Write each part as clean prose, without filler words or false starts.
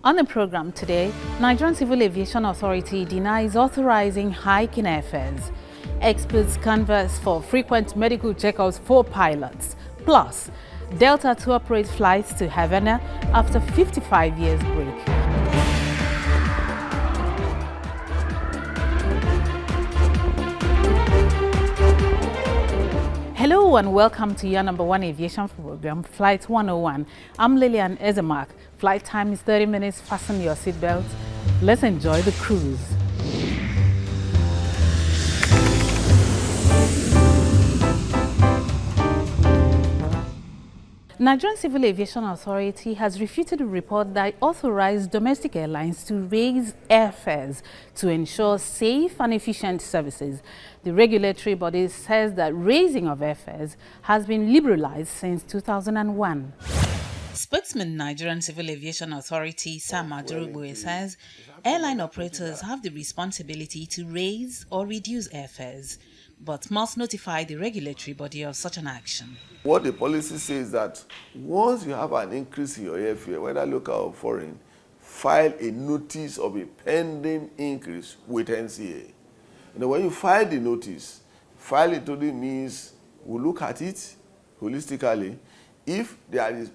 On the program today, Nigerian Civil Aviation Authority denies authorizing hike in airfares. Experts canvass for frequent medical checkups for pilots. Plus, Delta to operate flights to Havana after 55 years break. Hello and welcome to your number one aviation program, Flight 101. I'm Lillian Ezemark. Flight time is 30 minutes. Fasten your seatbelts. Let's enjoy the cruise. Nigerian Civil Aviation Authority has refuted a report that authorized domestic airlines to raise airfares to ensure safe and efficient services. The regulatory body says that raising of airfares has been liberalized since 2001. Spokesman Nigerian Civil Aviation Authority Sam Adurugboe says airline operators have the responsibility to raise or reduce airfares, but must notify the regulatory body of such an action. What the policy says that once you have an increase in your airfare, whether local or foreign, file a notice of a pending increase with NCAA. When you file the notice, file it only means we look at it holistically. If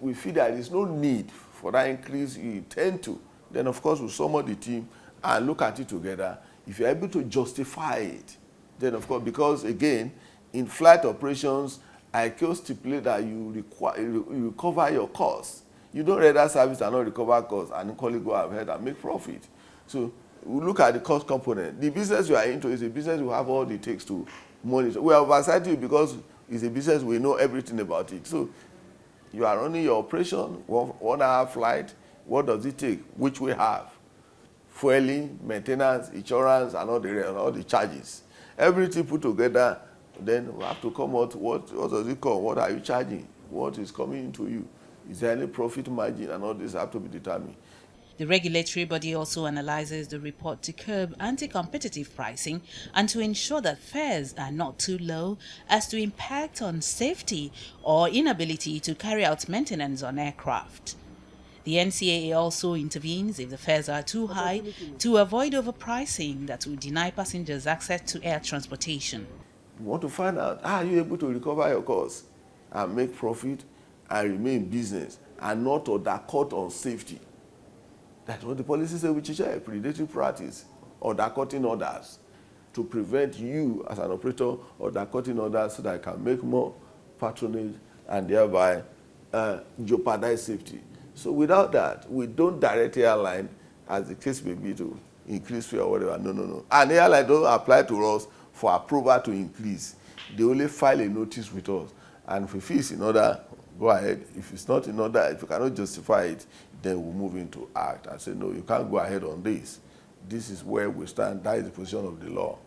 we feel there is no need for that increase you intend to, then of course we'll summon the team and look at it together. If you're able to justify it, then of course, because again, in flight operations, ICAO stipulate that you recover your costs. You don't render service and not recover costs and equally go ahead and make profit. So we look at the cost component. The business you are into is a business we have all it takes to monitor. We are oversight you because it's a business we know everything about it. So you are running your operation, 1 hour flight, what does it take? Which we have? Fueling, maintenance, insurance, and all the charges. Everything put together, then we have to come out, what does it come? What are you charging? What is coming into you? Is there any profit margin? And all this have to be determined. The regulatory body also analyzes the report to curb anti-competitive pricing and to ensure that fares are not too low as to impact on safety or inability to carry out maintenance on aircraft. The NCAA also intervenes if the fares are too high to avoid overpricing that will deny passengers access to air transportation. You want to find out, are you able to recover your costs and make profit and remain in business and not undercut on safety? That's what the policy says, which is a predatory practice, undercutting others, to prevent you as an operator undercutting others so that I can make more patronage and thereby jeopardize safety. So without that, we don't direct the airline, as the case may be, to increase fare or whatever. No. And the airline don't apply to us for approval to increase. They only file a notice with us. And if it's in order, go ahead. If it's not in order, if you cannot justify it, then we'll move into act and say, no, you can't go ahead on this. This is where we stand. That is the position of the law.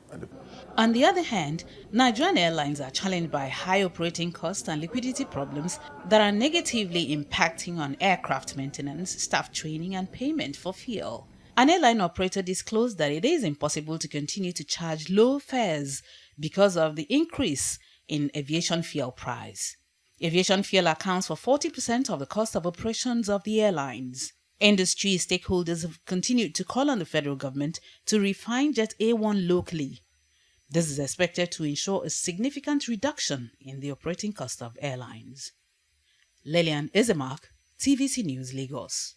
On the other hand, Nigerian airlines are challenged by high operating costs and liquidity problems that are negatively impacting on aircraft maintenance, staff training, and payment for fuel. An airline operator disclosed that it is impossible to continue to charge low fares because of the increase in aviation fuel price. Aviation fuel accounts for 40% of the cost of operations of the airlines. Industry stakeholders have continued to call on the federal government to refine Jet A1 locally. This is expected to ensure a significant reduction in the operating cost of airlines. Lillian Ezemark, TVC News, Lagos.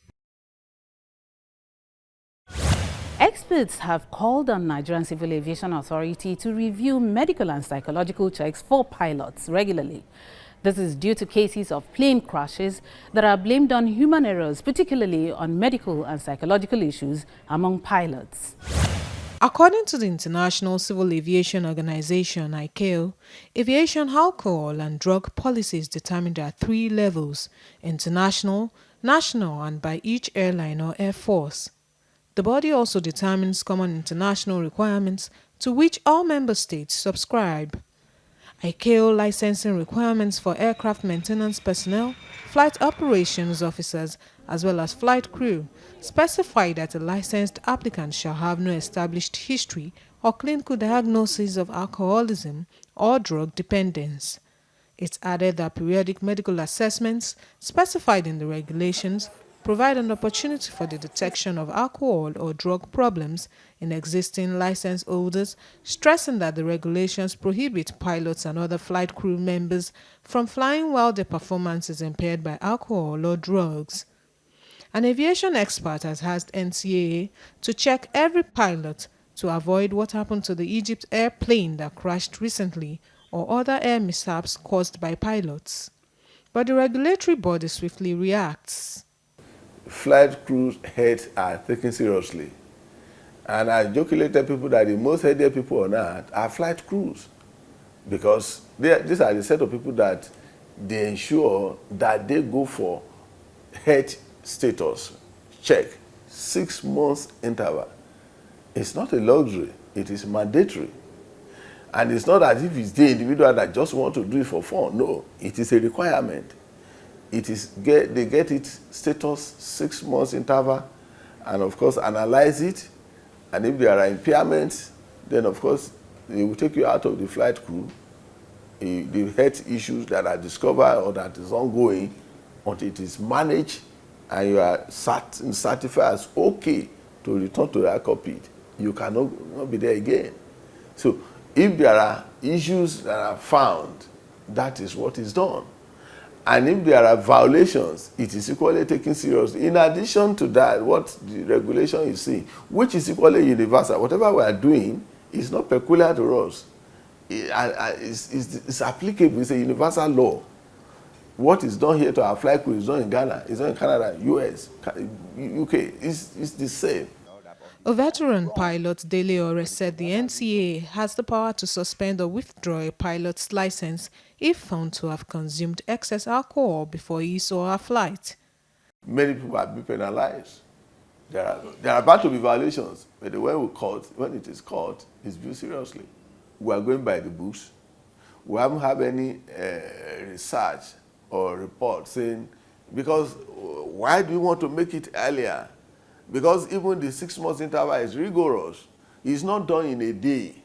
Experts have called on Nigerian Civil Aviation Authority to review medical and psychological checks for pilots regularly. This is due to cases of plane crashes that are blamed on human errors, particularly on medical and psychological issues among pilots. According to the International Civil Aviation Organization, ICAO, aviation alcohol and drug policies determined there are 3 levels: international, national, and by each airline or air force. The body also determines common international requirements to which all member states subscribe. ICAO licensing requirements for aircraft maintenance personnel, flight operations officers, as well as flight crew specify that a licensed applicant shall have no established history or clinical diagnosis of alcoholism or drug dependence. It added that periodic medical assessments specified in the regulations provide an opportunity for the detection of alcohol or drug problems in existing license holders, stressing that the regulations prohibit pilots and other flight crew members from flying while their performance is impaired by alcohol or drugs. An aviation expert has asked NCAA to check every pilot to avoid what happened to the Egypt airplane that crashed recently or other air mishaps caused by pilots. But the regulatory body swiftly reacts. Flight crews' heads are taken seriously. And I jokingly tell people that the most healthier people on earth are flight crews, because these are the set of people that they ensure that they go for health status check 6 months interval. It's not a luxury, it is mandatory. And it's not as if it's the individual that just want to do it for fun. No, it is a requirement. They get it status 6 months interval, and of course analyze it. And if there are impairments, then of course they will take you out of the flight crew. The health issues that are discovered or that is ongoing, until it is managed and you are certified as okay to return to the cockpit, you cannot not be there again. So if there are issues that are found, that is what is done. And if there are violations, it is equally taken seriously. In addition to that, what the regulation is saying, which is equally universal, whatever we are doing is not peculiar to us. It's applicable, it's a universal law. What is done here to our flight crew is done in Ghana, is done in Canada, US, UK, it's the same. A veteran pilot, Dele Ore, said the NCAA has the power to suspend or withdraw a pilot's license if found to have consumed excess alcohol before his or her flight. Many people have been penalized. There are about to be violations, but when it is caught, it's viewed seriously. We are going by the books. We haven't had any research or report saying, because why do you want to make it earlier? Because even the 6 months interval is rigorous. It's not done in a day.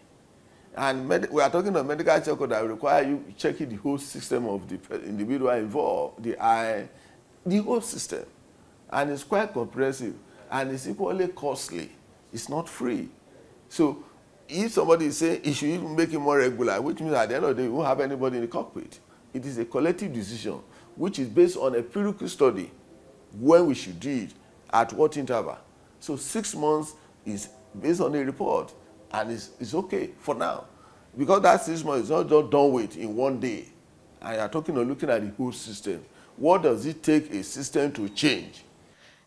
And we are talking about medical checkup that require you checking the whole system of the individual involved, the whole system. And it's quite comprehensive. And it's equally costly. It's not free. So if somebody is saying it should even make it more regular, which means at the end of the day, we won't have anybody in the cockpit. It is a collective decision, which is based on a empirical study, when we should do it, at what interval. So 6 months is based on a report, and it's okay for now. Because that 6 months is not just done with in one day. And you're talking or looking at the whole system. What does it take a system to change?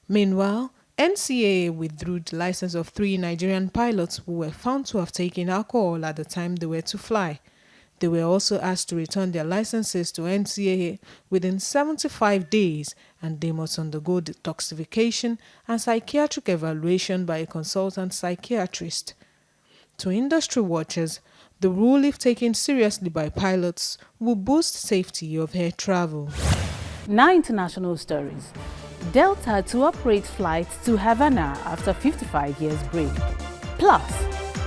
Meanwhile, NCAA withdrew the license of 3 Nigerian pilots who were found to have taken alcohol at the time they were to fly. They were also asked to return their licenses to NCAA within 75 days, and they must undergo detoxification and psychiatric evaluation by a consultant psychiatrist. To industry watchers, the rule, if taken seriously by pilots, will boost safety of air travel. Now international stories. Delta to operate flights to Havana after 55 years break. Plus,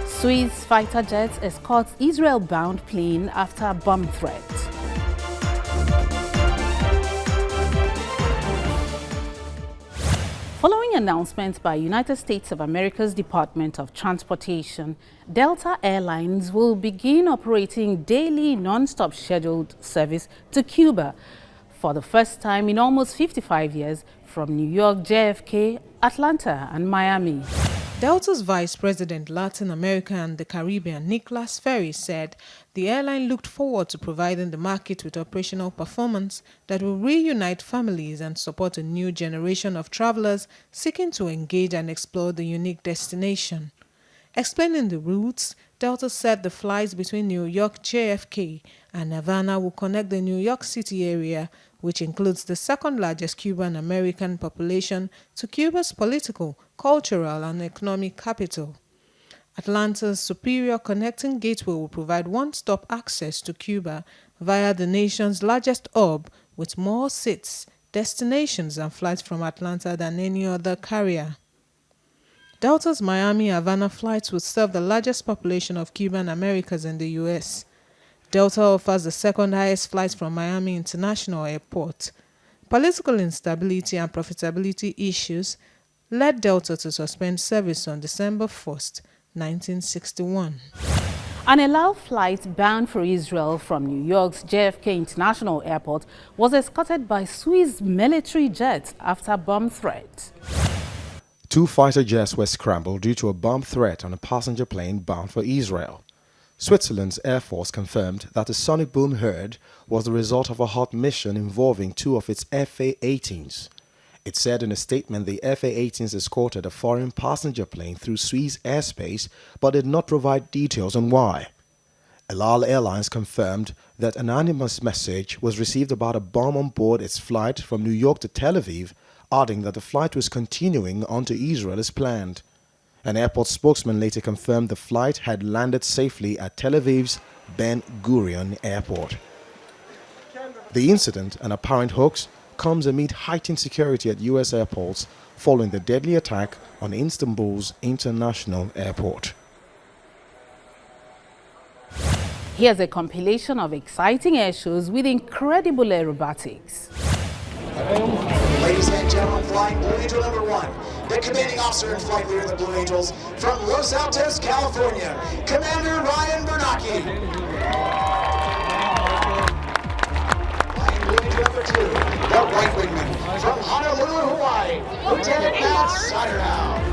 Swiss fighter jets escorts Israel-bound plane after bomb threat. Following announcements by United States of America's Department of Transportation, Delta Airlines will begin operating daily non-stop scheduled service to Cuba for the first time in almost 55 years from New York, JFK, Atlanta, and Miami. Delta's Vice President Latin America and the Caribbean, Nicholas Ferry, said the airline looked forward to providing the market with operational performance that will reunite families and support a new generation of travelers seeking to engage and explore the unique destination. Explaining the routes, Delta said the flights between New York JFK and Havana will connect the New York City area, which includes the second largest Cuban American population, to Cuba's political, cultural, and economic capital. Atlanta's superior connecting gateway will provide one-stop access to Cuba via the nation's largest hub, with more seats, destinations, and flights from Atlanta than any other carrier. Delta's Miami-Havana flights will serve the largest population of Cuban Americans in the U.S. Delta offers the second highest flights from Miami International Airport. Political instability and profitability issues led Delta to suspend service on December 1st, 1961. An El Al flight bound for Israel from New York's JFK International Airport was escorted by Swiss military jets after bomb threat. 2 fighter jets were scrambled due to a bomb threat on a passenger plane bound for Israel. Switzerland's Air Force confirmed that the sonic boom heard was the result of a hot mission involving 2 of its FA-18s. It said in a statement the FA-18s escorted a foreign passenger plane through Swiss airspace but did not provide details on why. El Al Airlines confirmed that an anonymous message was received about a bomb on board its flight from New York to Tel Aviv, adding that the flight was continuing on to Israel as planned. An airport spokesman later confirmed the flight had landed safely at Tel Aviv's Ben Gurion Airport. The incident, an apparent hoax, comes amid heightened security at U.S. airports following the deadly attack on Istanbul's international airport. Here's a compilation of exciting air shows with incredible aerobatics. Ladies and gentlemen, flying Blue Angel number 1, the commanding officer in flight leader of the Blue Angels from Los Altos, California, Commander Ryan Bernacchi. Flying Blue Angel number 2, the right wingman from Honolulu, Hawaii, Lieutenant Matt Siderhow.